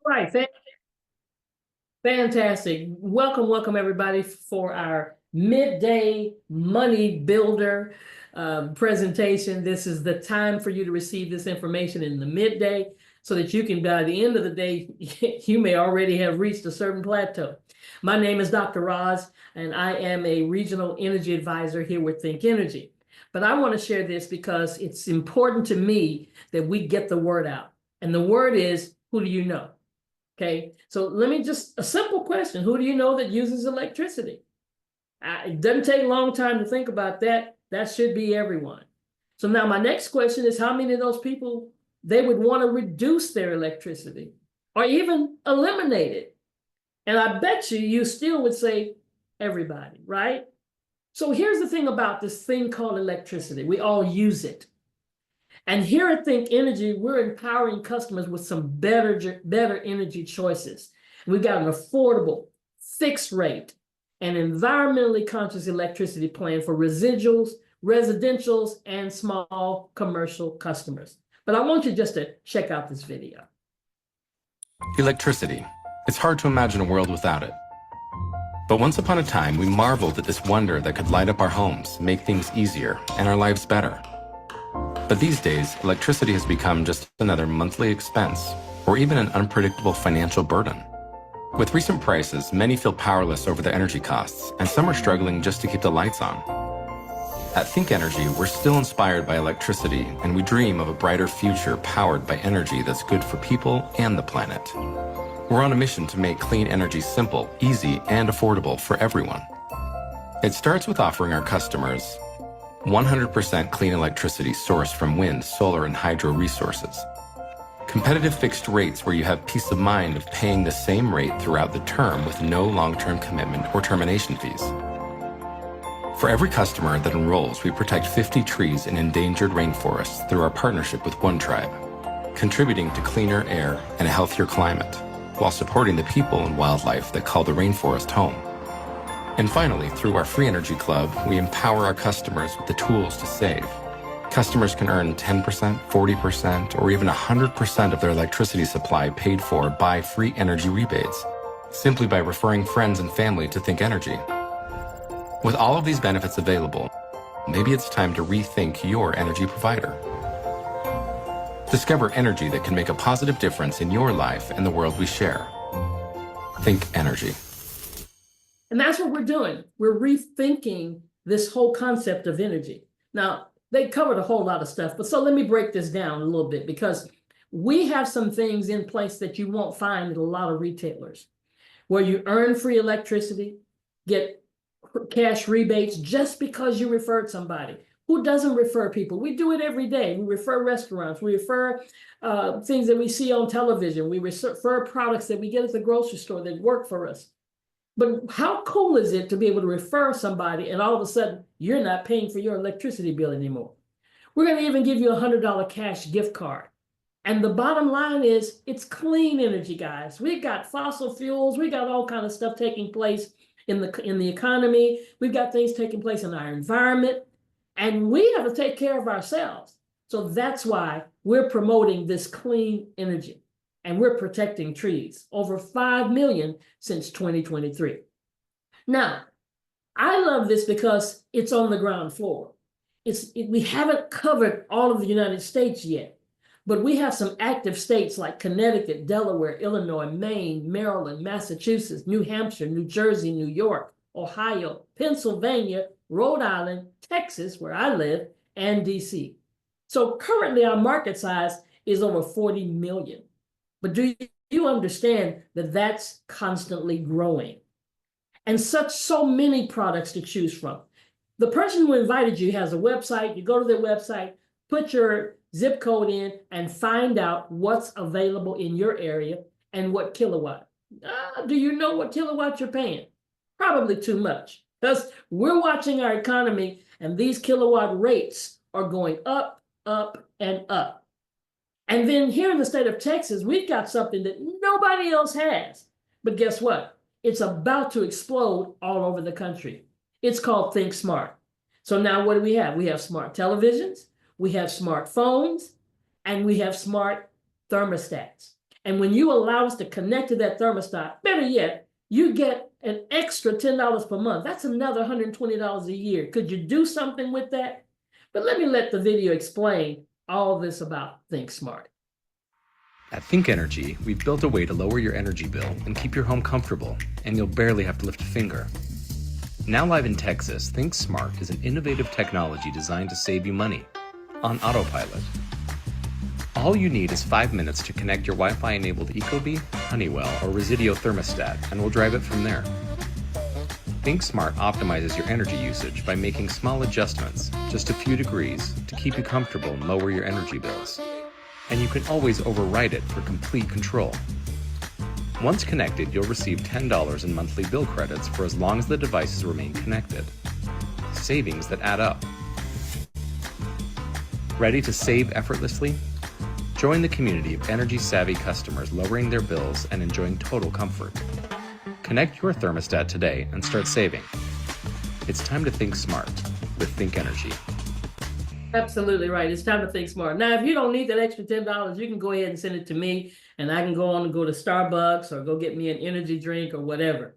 Right. Fantastic. Welcome everybody for our midday money builder presentation. This is the time for you to receive this information in the midday so that you can, by the end of the day, you may already have reached a certain plateau. My name is Dr. Roz, and I am a regional energy advisor here with Think Energy. But I want to share this because it's important to me that we get the word out. And the word is, who do you know? Okay, so let me just, a simple question. Who do you know that uses electricity? It doesn't take a long time to think about that. That should be everyone. So now my next question is, how many of those people, they would want to reduce their electricity or even eliminate it? And I bet you still would say everybody, right? So here's the thing about this thing called electricity. We all use it. And here at Think Energy, we're empowering customers with some better energy choices. We've got an affordable, fixed rate, and environmentally conscious electricity plan for residuals, residentials, and small commercial customers. But I want you just to check out this video. Electricity. It's hard to imagine a world without it. But once upon a time, we marveled at this wonder that could light up our homes, make things easier, and our lives better. But these days, electricity has become just another monthly expense, or even an unpredictable financial burden. With recent prices, many feel powerless over their energy costs, and some are struggling just to keep the lights on. At Think Energy, we're still inspired by electricity, and we dream of a brighter future powered by energy that's good for people and the planet. We're on a mission to make clean energy simple, easy, and affordable for everyone. It starts with offering our customers 100% clean electricity sourced from wind, solar, and hydro resources. Competitive fixed rates where you have peace of mind of paying the same rate throughout the term with no long-term commitment or termination fees. For every customer that enrolls, we protect 50 trees in endangered rainforests through our partnership with One Tribe, contributing to cleaner air and a healthier climate, while supporting the people and wildlife that call the rainforest home. And finally, through our Free Energy Club, we empower our customers with the tools to save. Customers can earn 10%, 40%, or even 100% of their electricity supply paid for by free energy rebates, simply by referring friends and family to Think Energy. With all of these benefits available, maybe it's time to rethink your energy provider. Discover energy that can make a positive difference in your life and the world we share. Think Energy. And that's what we're doing. We're rethinking this whole concept of energy. Now, they covered a whole lot of stuff, but so let me break this down a little bit, because we have some things in place that you won't find in a lot of retailers, where you earn free electricity, get cash rebates just because you referred somebody. Who doesn't refer people? We do it every day. We refer restaurants. We refer things that we see on television. We refer products that we get at the grocery store that work for us. But how cool is it to be able to refer somebody and all of a sudden you're not paying for your electricity bill anymore? We're going to even give you a $100 cash gift card. And the bottom line is, it's clean energy, guys. We've got fossil fuels. We got all kind of stuff taking place in the economy. We've got things taking place in our environment, and we have to take care of ourselves. So that's why we're promoting this clean energy. And we're protecting trees, over 5 million since 2023. Now, I love this because it's on the ground floor. We haven't covered all of the United States yet, but we have some active states like Connecticut, Delaware, Illinois, Maine, Maryland, Massachusetts, New Hampshire, New Jersey, New York, Ohio, Pennsylvania, Rhode Island, Texas, where I live, and DC. So currently our market size is over 40 million. But do you understand that that's constantly growing? And so many products to choose from. The person who invited you has a website. You go to their website, put your zip code in, and find out what's available in your area and what kilowatt. Do you know what kilowatt you're paying? Probably too much, because we're watching our economy, and these kilowatt rates are going up, up, and up. And then here in the state of Texas, we've got something that nobody else has. But guess what? It's about to explode all over the country. It's called Think Smart. So now what do we have? We have smart televisions, we have smartphones, and we have smart thermostats. And when you allow us to connect to that thermostat, better yet, you get an extra $10 per month. That's another $120 a year. Could you do something with that? But let me let the video explain all this about Think Smart. At ThinkEnergy, we've built a way to lower your energy bill and keep your home comfortable, and you'll barely have to lift a finger. Now live in Texas, Think Smart is an innovative technology designed to save you money on autopilot. All you need is 5 minutes to connect your Wi-Fi enabled Ecobee, Honeywell, or Resideo thermostat, and we'll drive it from there. Think Smart optimizes your energy usage by making small adjustments, just a few degrees, to keep you comfortable and lower your energy bills. And you can always override it for complete control. Once connected, you'll receive $10 in monthly bill credits for as long as the devices remain connected. Savings that add up. Ready to save effortlessly? Join the community of energy-savvy customers lowering their bills and enjoying total comfort. Connect your thermostat today and start saving. It's time to think smart with ThinkEnergy. Absolutely right. It's time to think smart. Now, if you don't need that extra $10, you can go ahead and send it to me, and I can go on and go to Starbucks or go get me an energy drink or whatever.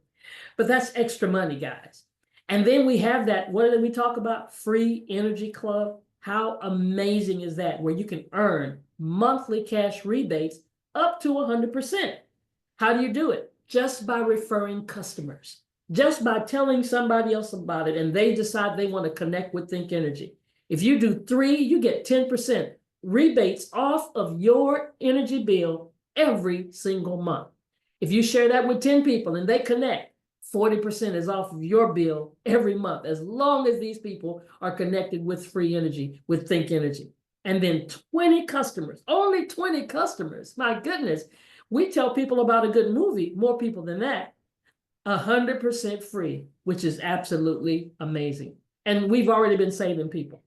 But that's extra money, guys. And then we have that, what did we talk about? Free Energy Club. How amazing is that? Where you can earn monthly cash rebates up to 100%. How do you do it? Just by referring customers. Just by telling somebody else about it, and they decide they want to connect with ThinkEnergy. If you do 3, you get 10% rebates off of your energy bill every single month. If you share that with 10 people and they connect, 40% is off of your bill every month, as long as these people are connected with free energy, with ThinkEnergy. And then 20 customers, only 20 customers, my goodness. We tell people about a good movie, more people than that, 100% free, which is absolutely amazing. And we've already been saving people.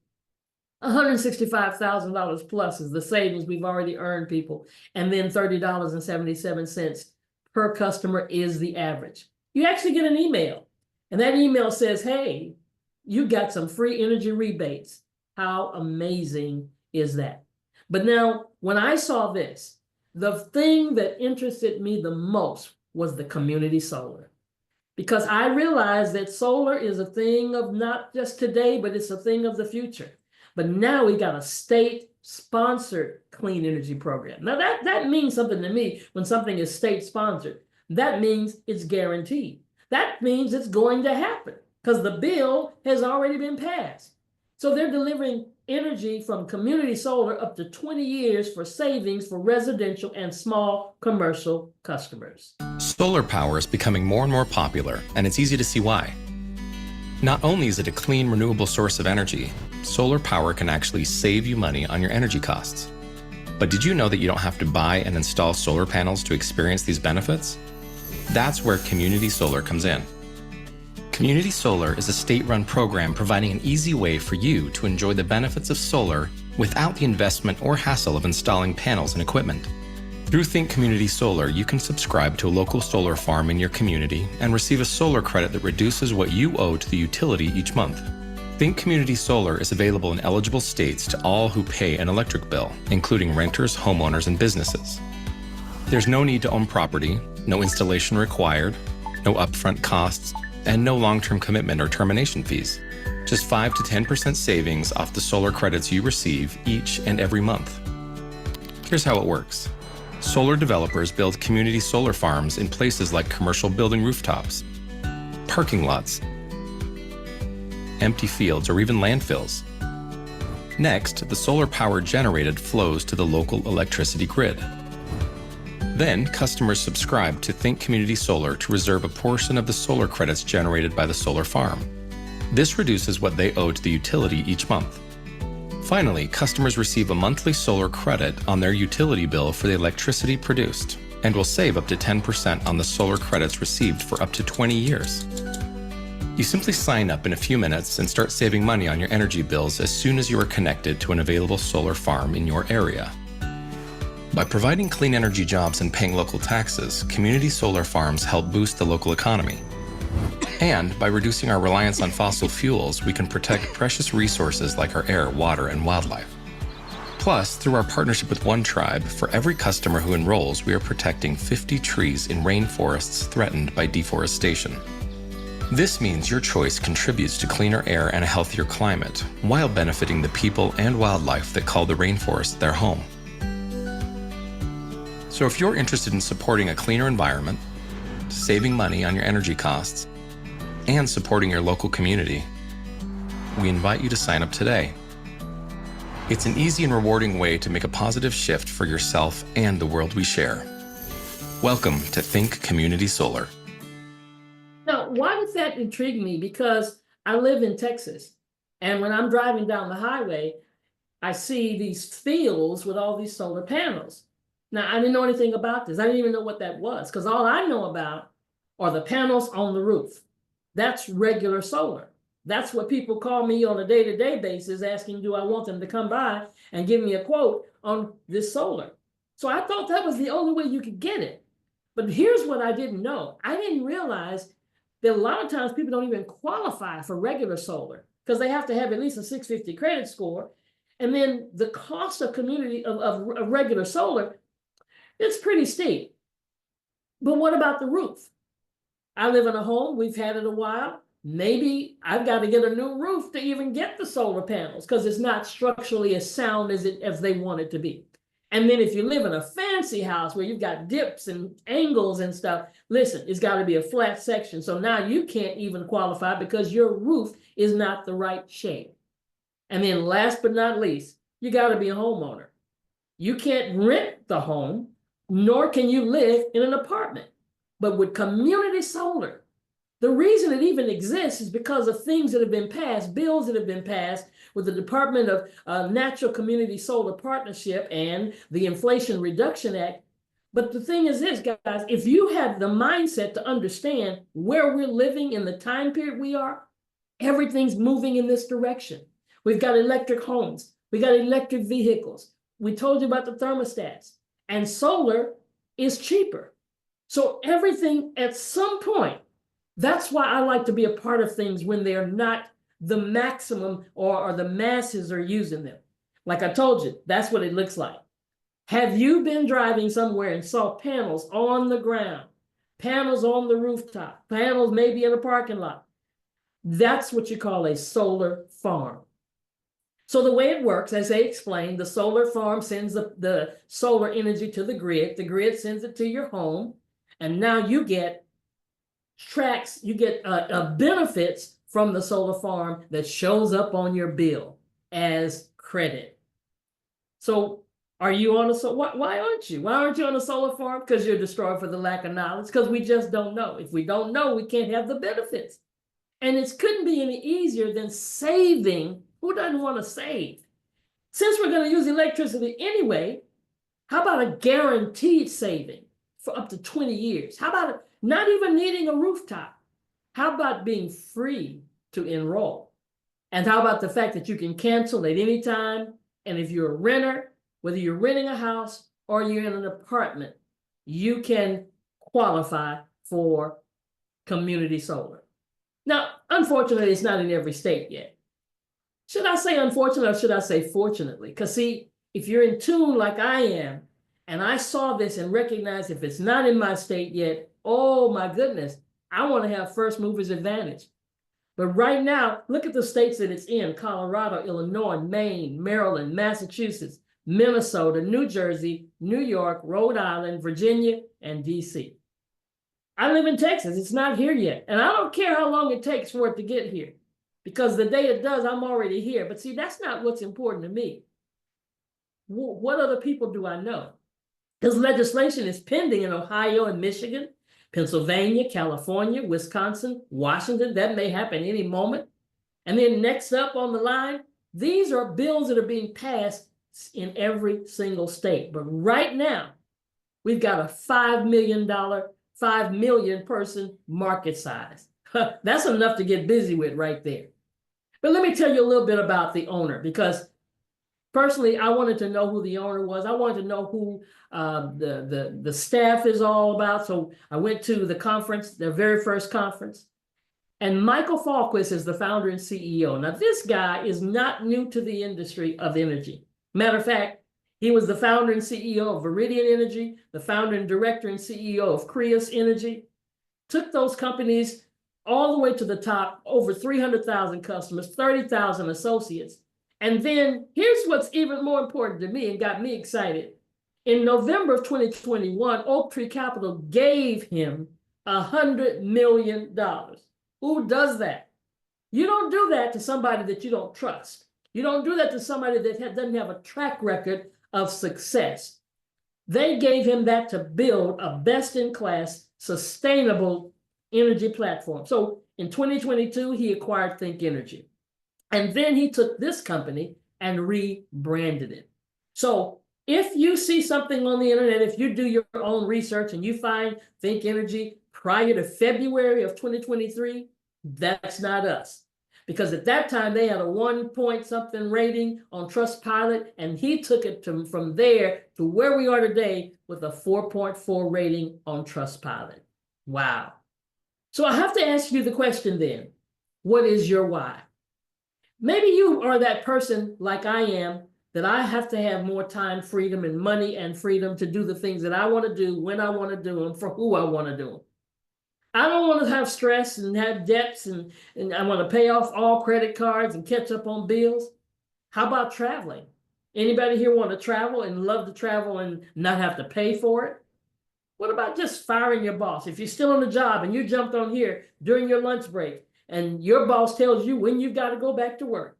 $165,000 plus is the savings we've already earned people. And then $30.77 per customer is the average. You actually get an email, and that email says, hey, you got some free energy rebates. How amazing is that? But now, when I saw this, the thing that interested me the most was the community solar. Because I realized that solar is a thing of not just today, but it's a thing of the future. But now we got a state-sponsored clean energy program. Now that means something to me when something is state-sponsored. That means it's guaranteed. That means it's going to happen because the bill has already been passed. So they're delivering energy from community solar up to 20 years for savings for residential and small commercial customers. Solar power is becoming more and more popular, and it's easy to see why. Not only is it a clean, renewable source of energy, solar power can actually save you money on your energy costs. But did you know that you don't have to buy and install solar panels to experience these benefits? That's where community solar comes in. Community solar is a state-run program providing an easy way for you to enjoy the benefits of solar without the investment or hassle of installing panels and equipment. Through Think Community Solar, you can subscribe to a local solar farm in your community and receive a solar credit that reduces what you owe to the utility each month. Think Community Solar is available in eligible states to all who pay an electric bill, including renters, homeowners, and businesses. There's no need to own property, no installation required, no upfront costs, and no long-term commitment or termination fees. Just 5 to 10% savings off the solar credits you receive each and every month. Here's how it works. Solar developers build community solar farms in places like commercial building rooftops, parking lots, empty fields, or even landfills. Next, the solar power generated flows to the local electricity grid. Then, customers subscribe to Think Community Solar to reserve a portion of the solar credits generated by the solar farm. This reduces what they owe to the utility each month. Finally, customers receive a monthly solar credit on their utility bill for the electricity produced and will save up to 10% on the solar credits received for up to 20 years. You simply sign up in a few minutes and start saving money on your energy bills as soon as you are connected to an available solar farm in your area. By providing clean energy jobs and paying local taxes, community solar farms help boost the local economy. And by reducing our reliance on fossil fuels, we can protect precious resources like our air, water, and wildlife. Plus, through our partnership with One Tribe, for every customer who enrolls, we are protecting 50 trees in rainforests threatened by deforestation. This means your choice contributes to cleaner air and a healthier climate, while benefiting the people and wildlife that call the rainforest their home. So if you're interested in supporting a cleaner environment, saving money on your energy costs, and supporting your local community, we invite you to sign up today. It's an easy and rewarding way to make a positive shift for yourself and the world we share. Welcome to Think Community Solar. Now, why does that intrigue me? Because I live in Texas, and when I'm driving down the highway, I see these fields with all these solar panels. Now, I didn't know anything about this. I didn't even know what that was, because all I know about are the panels on the roof. That's regular solar. That's what people call me on a day-to-day basis, asking, do I want them to come by and give me a quote on this solar? So I thought that was the only way you could get it. But here's what I didn't know. I didn't realize that a lot of times people don't even qualify for regular solar because they have to have at least a 650 credit score. And then the cost of regular solar, it's pretty steep. But what about the roof? I live in a home, we've had it a while. Maybe I've got to get a new roof to even get the solar panels because it's not structurally as sound as they want it to be. And then if you live in a fancy house where you've got dips and angles and stuff, listen, it's got to be a flat section. So now you can't even qualify because your roof is not the right shape. And then last but not least, you got to be a homeowner. You can't rent the home, nor can you live in an apartment. But with community solar, the reason it even exists is because of things that have been passed, bills that have been passed with the Department of Natural Community Solar Partnership and the Inflation Reduction Act. But the thing is this, guys, if you have the mindset to understand where we're living in the time period we are, everything's moving in this direction. We've got electric homes. We got electric vehicles. We told you about the thermostats. And solar is cheaper. So everything at some point, that's why I like to be a part of things when they're not the maximum or the masses are using them. Like I told you, that's what it looks like. Have you been driving somewhere and saw panels on the ground, panels on the rooftop, panels maybe in a parking lot? That's what you call a solar farm. So the way it works, as they explained, the solar farm sends the solar energy to the grid sends it to your home, and now you get benefits from the solar farm that shows up on your bill as credit. So are you on why aren't you? Why aren't you on a solar farm? Because you're destroyed for the lack of knowledge, because we just don't know. If we don't know, we can't have the benefits. And it couldn't be any easier than saving. Who doesn't want to save? Since we're going to use electricity anyway, how about a guaranteed saving for up to 20 years? How about not even needing a rooftop? How about being free to enroll? And how about the fact that you can cancel at any time? And if you're a renter, whether you're renting a house or you're in an apartment, you can qualify for community solar. Now, unfortunately, it's not in every state yet. Should I say unfortunately or should I say fortunately? Because see, if you're in tune like I am, and I saw this and recognized if it's not in my state yet, oh my goodness, I want to have first mover's advantage. But right now, look at the states that it's in: Colorado, Illinois, Maine, Maryland, Massachusetts, Minnesota, New Jersey, New York, Rhode Island, Virginia, and DC. I live in Texas. It's not here yet. And I don't care how long it takes for it to get here, because the day it does, I'm already here. But see, that's not what's important to me. What other people do I know? Because legislation is pending in Ohio and Michigan, Pennsylvania, California, Wisconsin, Washington. That may happen any moment. And then next up on the line, these are bills that are being passed in every single state. But right now, we've got a $5 million person market size. That's enough to get busy with right there. But let me tell you a little bit about the owner, because personally, I wanted to know who the owner was. I wanted to know who the staff is all about. So I went to the conference, their very first conference. And Michael Falquist is the founder and CEO. Now, this guy is not new to the industry of energy. Matter of fact, he was the founder and CEO of Viridian Energy, the founder and director and CEO of Creus Energy. Took those companies all the way to the top, over 300,000 customers, 30,000 associates. And then here's what's even more important to me and got me excited. In November of 2021, Oak Tree Capital gave him $100 million. Who does that? You don't do that to somebody that you don't trust. You don't do that to somebody that doesn't have a track record of success. They gave him that to build a best-in-class, sustainable energy platform. So in 2022, he acquired ThinkEnergy. And then he took this company and rebranded it. So if you see something on the internet, if you do your own research and you find ThinkEnergy prior to February of 2023, that's not us. Because at that time, they had a 1-point-something rating on Trustpilot, and he took it from there to where we are today with a 4.4 rating on Trustpilot. Wow. So I have to ask you the question then, what is your why? Maybe you are that person like I am, that I have to have more time, freedom, and money and freedom to do the things that I want to do, when I want to do them, for who I want to do them. I don't want to have stress and have debts and I want to pay off all credit cards and catch up on bills. How about traveling? Anybody here want to travel and love to travel and not have to pay for it? What about just firing your boss? If you're still on the job and you jumped on here during your lunch break and your boss tells you when you've got to go back to work.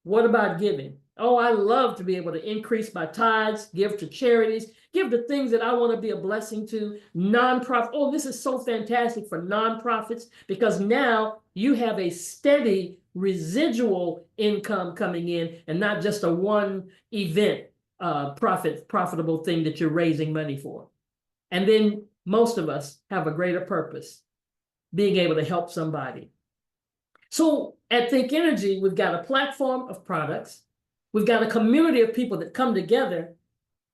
What about giving? Oh, I love to be able to increase my tithes, give to charities, give to things that I want to be a blessing to, nonprofit. Oh, this is so fantastic for nonprofits because now you have a steady residual income coming in and not just a one event profitable thing that you're raising money for. And then most of us have a greater purpose, being able to help somebody. So at ThinkEnergy, we've got a platform of products. We've got a community of people that come together.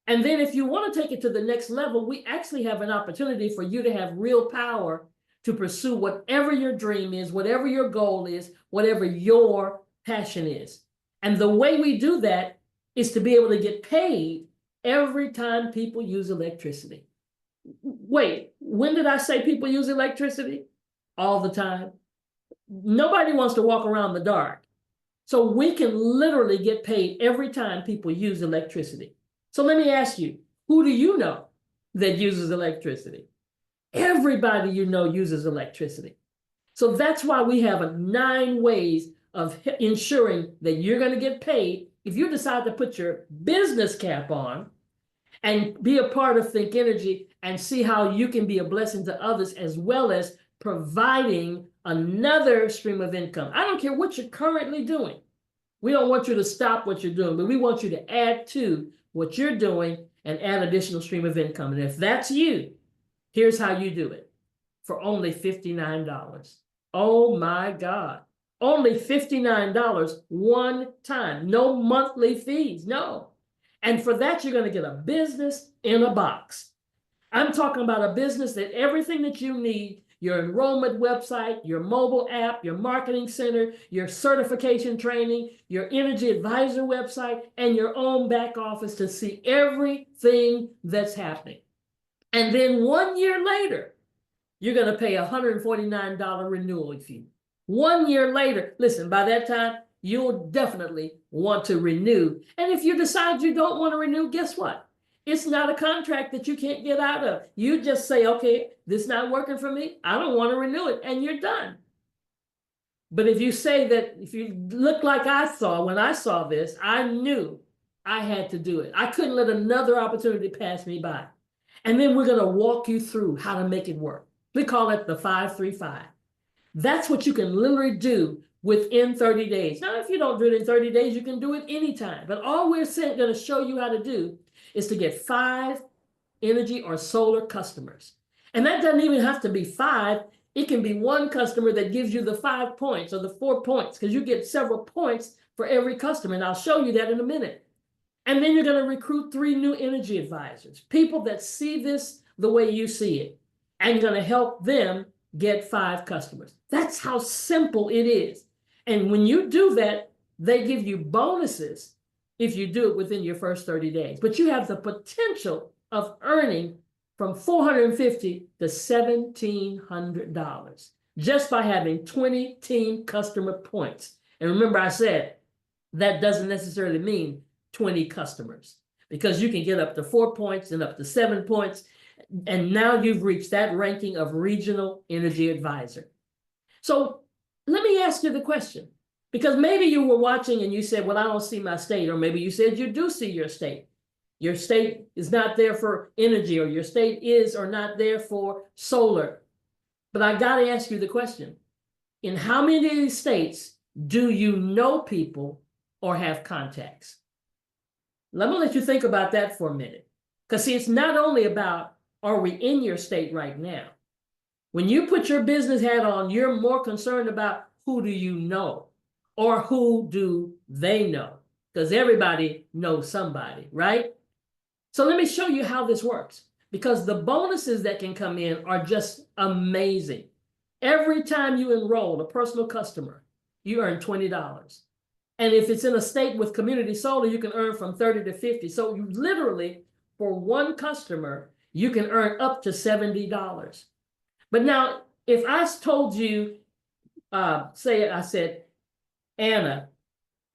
And then if you want to take it to the next level, we actually have an opportunity for you to have real power to pursue whatever your dream is, whatever your goal is, whatever your passion is. And the way we do that is to be able to get paid every time people use electricity. Wait, when did I say people use electricity? All the time. Nobody wants to walk around the dark. So we can literally get paid every time people use electricity. So let me ask you, who do you know that uses electricity? Everybody you know uses electricity. So that's why we have 9 ways of ensuring that you're going to get paid if you decide to put your business cap on and be a part of ThinkEnergy and see how you can be a blessing to others as well as providing another stream of income. I don't care what you're currently doing. We don't want you to stop what you're doing, but we want you to add to what you're doing and add additional stream of income. And if that's you, here's how you do it for only $59. Oh my God. Only $59 one time. No monthly fees. No. And for that, you're going to get a business in a box. I'm talking about a business that everything that you need, your enrollment website, your mobile app, your marketing center, your certification training, your energy advisor website, and your own back office to see everything that's happening. And then 1 year later, you're going to pay a $149 renewal fee. 1 year later, listen, by that time, you'll definitely want to renew. And if you decide you don't want to renew, guess what? It's not a contract that you can't get out of. You just say, okay, this is not working for me. I don't want to renew it, and you're done. But if you say that, if you look like I saw when I saw this, I knew I had to do it. I couldn't let another opportunity pass me by. And then we're going to walk you through how to make it work. We call it the 5-3-5. That's what you can literally do within 30 days. Now, if you don't do it in 30 days, you can do it anytime. But all we're going to show you how to do is to get 5 energy or solar customers. And that doesn't even have to be 5. It can be 1 customer that gives you the 5 points or the 4 points, because you get several points for every customer. And I'll show you that in a minute. And then you're going to recruit 3 new energy advisors, people that see this the way you see it, and you're going to help them get 5 customers. That's how simple it is. And when you do that, they give you bonuses if you do it within your first 30 days. But you have the potential of earning from $450 to $1,700 just by having 20 team customer points. And remember, I said that doesn't necessarily mean 20 customers, because you can get up to 4 points and up to 7 points. And now you've reached that ranking of regional energy advisor. So let me ask you the question, because maybe you were watching and you said, well, I don't see my state. Or maybe you said you do see your state. Your state is not there for energy, or your state is or not there for solar. But I got to ask you the question, in how many of these states do you know people or have contacts? Let me let you think about that for a minute. Because see, it's not only about, are we in your state right now? When you put your business hat on, you're more concerned about who do you know, or who do they know? Because everybody knows somebody, right? So let me show you how this works, because the bonuses that can come in are just amazing. Every time you enroll a personal customer, you earn $20. And if it's in a state with community solar, you can earn from 30 to 50. So you literally, for one customer, you can earn up to $70. But now, if I told you, I said, Anna,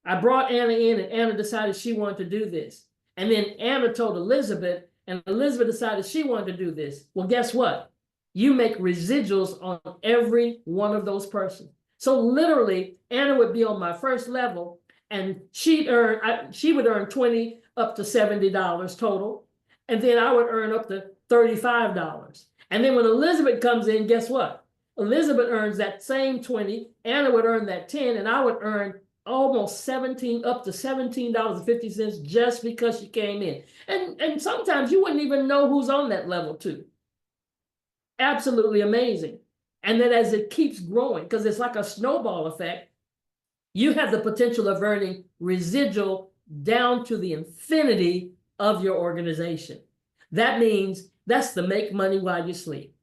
I brought Anna in and Anna decided she wanted to do this. And then Anna told Elizabeth, and Elizabeth decided she wanted to do this. Well, guess what? You make residuals on every one of those persons. So literally, Anna would be on my first level, and she would earn 20 up to $70 total. And then I would earn up to $35. And then when Elizabeth comes in, guess what? Elizabeth earns that same 20, Anna would earn that 10, and I would earn almost 17, up to $17.50 just because she came in. And sometimes you wouldn't even know who's on that level too. Absolutely amazing. And then as it keeps growing, because it's like a snowball effect, you have the potential of earning residual down to the infinity of your organization. That means that's the make money while you sleep.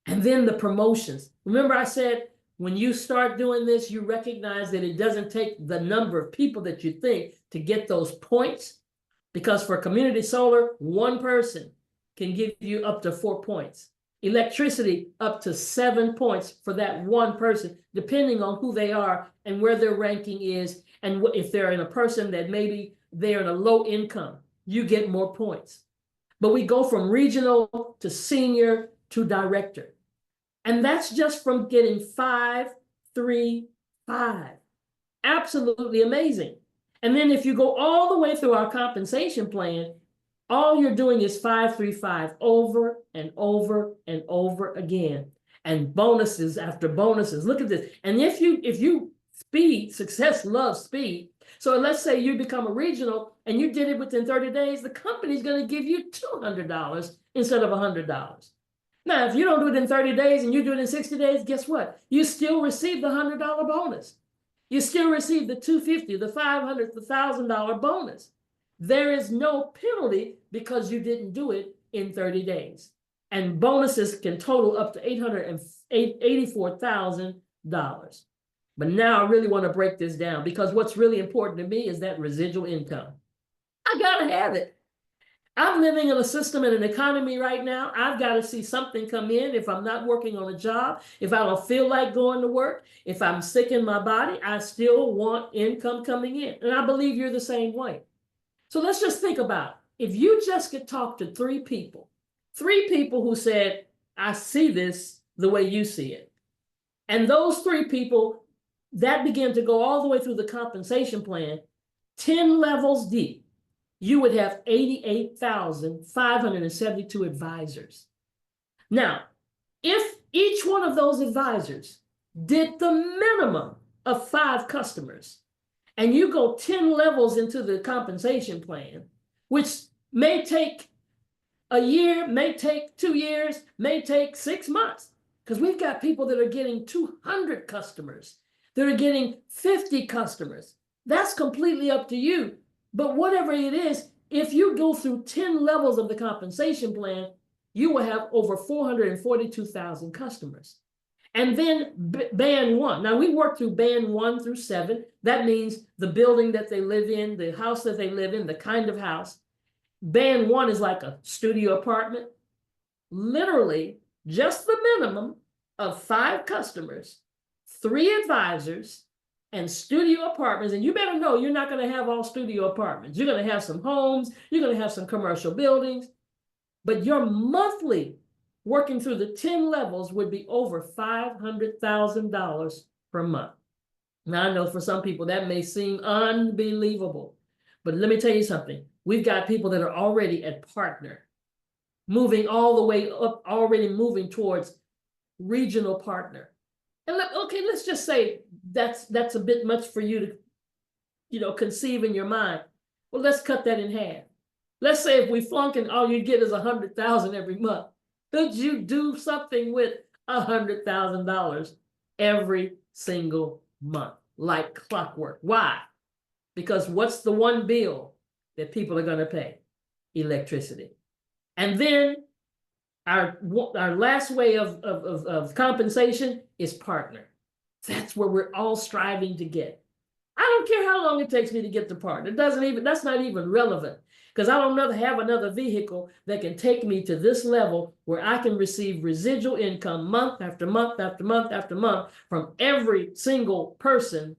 And then the promotions. Remember I said, when you start doing this, you recognize that it doesn't take the number of people that you think to get those points. Because for community solar, one person can give you up to 4 points. Electricity, up to 7 points for that one person, depending on who they are and where their ranking is. And if they're in a person that maybe they're in a low income, you get more points. But we go from regional to senior to director. And that's just from getting 5, 3, 5. Absolutely amazing. And then if you go all the way through our compensation plan, all you're doing is 5, 3, 5 over and over and over again. And bonuses after bonuses. Look at this. And if you success loves speed. So let's say you become a regional and you did it within 30 days, the company's going to give you $200 instead of $100. Now, if you don't do it in 30 days and you do it in 60 days, guess what? You still receive the $100 bonus. You still receive the $250, the $500, the $1,000 bonus. There is no penalty because you didn't do it in 30 days. And bonuses can total up to $884,000. But now I really want to break this down, because what's really important to me is that residual income. I gotta have it. I'm living in a system and an economy right now. I've got to see something come in. If I'm not working on a job, if I don't feel like going to work, if I'm sick in my body, I still want income coming in. And I believe you're the same way. So let's just think about it. If you just could talk to 3 people who said, I see this the way you see it. And those 3 people, that began to go all the way through the compensation plan, 10 levels deep. You would have 88,572 advisors. Now, if each one of those advisors did the minimum of 5 customers, and you go 10 levels into the compensation plan, which may take a year, may take 2 years, may take 6 months, because we've got people that are getting 200 customers, that are getting 50 customers. That's completely up to you. But whatever it is, if you go through 10 levels of the compensation plan, you will have over 442,000 customers. And then band 1. Now we work through band 1 through 7. That means the building that they live in, the house that they live in, the kind of house. Band 1 is like a studio apartment. Literally just the minimum of 5 customers, 3 advisors, and studio apartments. And you better know you're not going to have all studio apartments. You're going to have some homes. You're going to have some commercial buildings. But your monthly, working through the 10 levels, would be over $500,000 per month. Now, I know for some people that may seem unbelievable, but let me tell you something. We've got people that are already at partner, moving all the way up, already moving towards regional partner. And okay, let's just say that's a bit much for you to, conceive in your mind. Well, let's cut that in half. Let's say if we flunk and all you get is $100,000 every month. Could you do something with $100,000 every single month, like clockwork? Why? Because what's the one bill that people are going to pay? Electricity. And then our last way of compensation is partner. That's where we're all striving to get. I don't care how long it takes me to get to partner. That's not even relevant, because I don't have another vehicle that can take me to this level where I can receive residual income month after month after month after month from every single person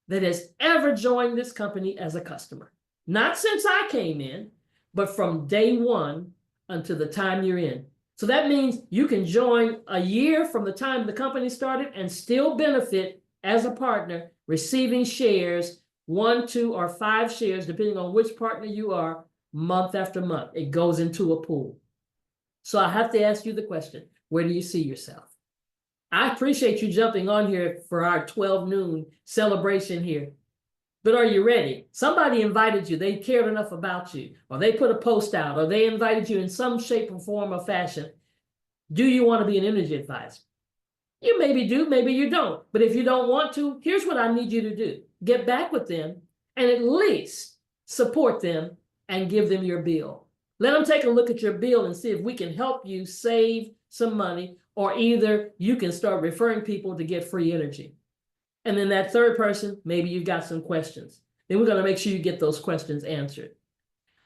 that has ever joined this company as a customer. Not since I came in, but from day one until the time you're in. So that means you can join a year from the time the company started and still benefit as a partner, receiving shares, 1, 2, or 5 shares, depending on which partner you are, month after month. It goes into a pool. So I have to ask you the question, where do you see yourself? I appreciate you jumping on here for our 12 noon celebration here. But are you ready? Somebody invited you. They cared enough about you, or they put a post out, or they invited you in some shape or form or fashion. Do you want to be an energy advisor? You maybe do, maybe you don't. But if you don't want to, here's what I need you to do. Get back with them and at least support them and give them your bill. Let them take a look at your bill and see if we can help you save some money, or either you can start referring people to get free energy. And then that third person, maybe you've got some questions. Then we're going to make sure you get those questions answered.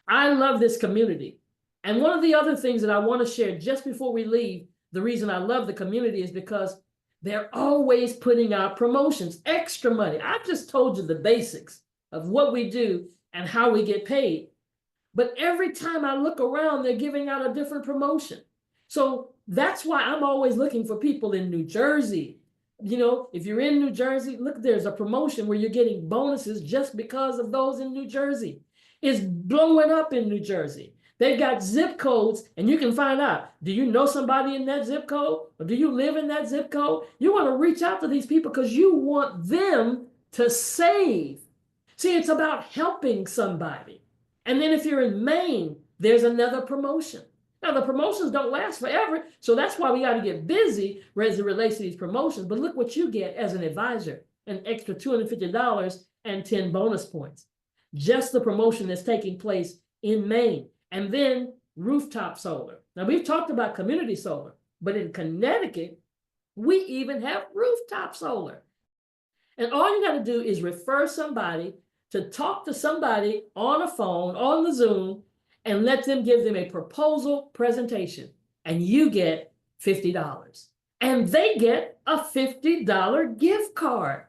I love this community. And one of the other things that I want to share just before we leave, the reason I love the community is because they're always putting out promotions, extra money. I've just told you the basics of what we do and how we get paid. But every time I look around, they're giving out a different promotion. So that's why I'm always looking for people in New Jersey. If you're in New Jersey, look, there's a promotion where you're getting bonuses just because of those in New Jersey. It's blowing up in New Jersey. They've got zip codes, and you can find out, do you know somebody in that zip code? Or do you live in that zip code? You want to reach out to these people because you want them to save. See, it's about helping somebody. And then if you're in Maine, there's another promotion. Now, the promotions don't last forever, so that's why we got to get busy as it relates to these promotions. But look what you get as an advisor, an extra $250 and 10 bonus points. Just the promotion that's taking place in Maine. And then rooftop solar. Now, we've talked about community solar, but in Connecticut, we even have rooftop solar. And all you got to do is refer somebody to talk to somebody on a phone, on the Zoom, and let them give them a proposal presentation. And you get $50. And they get a $50 gift card.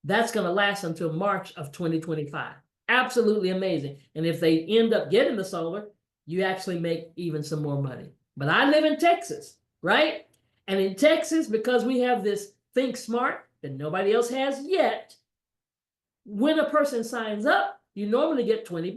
That's going to last until March of 2025. Absolutely amazing. And if they end up getting the solar, you actually make even some more money. But I live in Texas, right? And in Texas, because we have this Think Smart that nobody else has yet, when a person signs up, you normally get $20.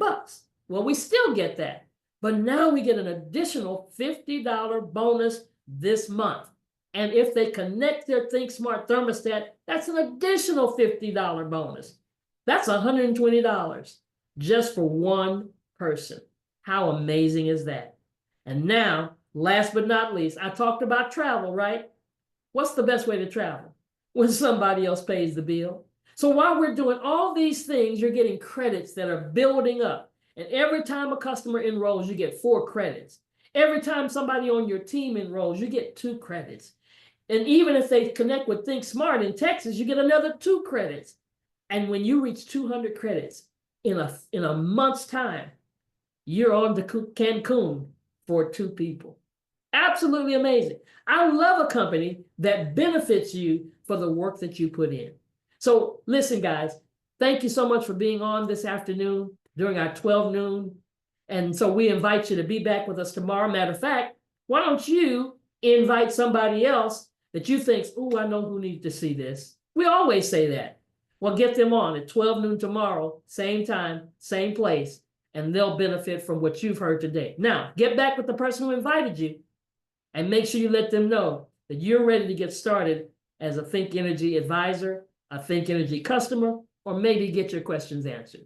Well, we still get that. But now we get an additional $50 bonus this month. And if they connect their Think Smart thermostat, that's an additional $50 bonus. That's $120 just for one person. How amazing is that? And now, last but not least, I talked about travel, right? What's the best way to travel? When somebody else pays the bill. So while we're doing all these things, you're getting credits that are building up. And every time a customer enrolls, you get 4 credits. Every time somebody on your team enrolls, you get 2 credits. And even if they connect with Think Smart in Texas, you get another 2 credits. And when you reach 200 credits in a month's time, you're on to Cancun for 2 people. Absolutely amazing. I love a company that benefits you for the work that you put in. So listen, guys, thank you so much for being on this afternoon during our 12 noon. And so we invite you to be back with us tomorrow. Matter of fact, why don't you invite somebody else that you think, oh, I know who needs to see this. We always say that. Well, get them on at 12 noon tomorrow, same time, same place, and they'll benefit from what you've heard today. Now, get back with the person who invited you and make sure you let them know that you're ready to get started as a Think Energy advisor, a Think Energy customer, or maybe get your questions answered.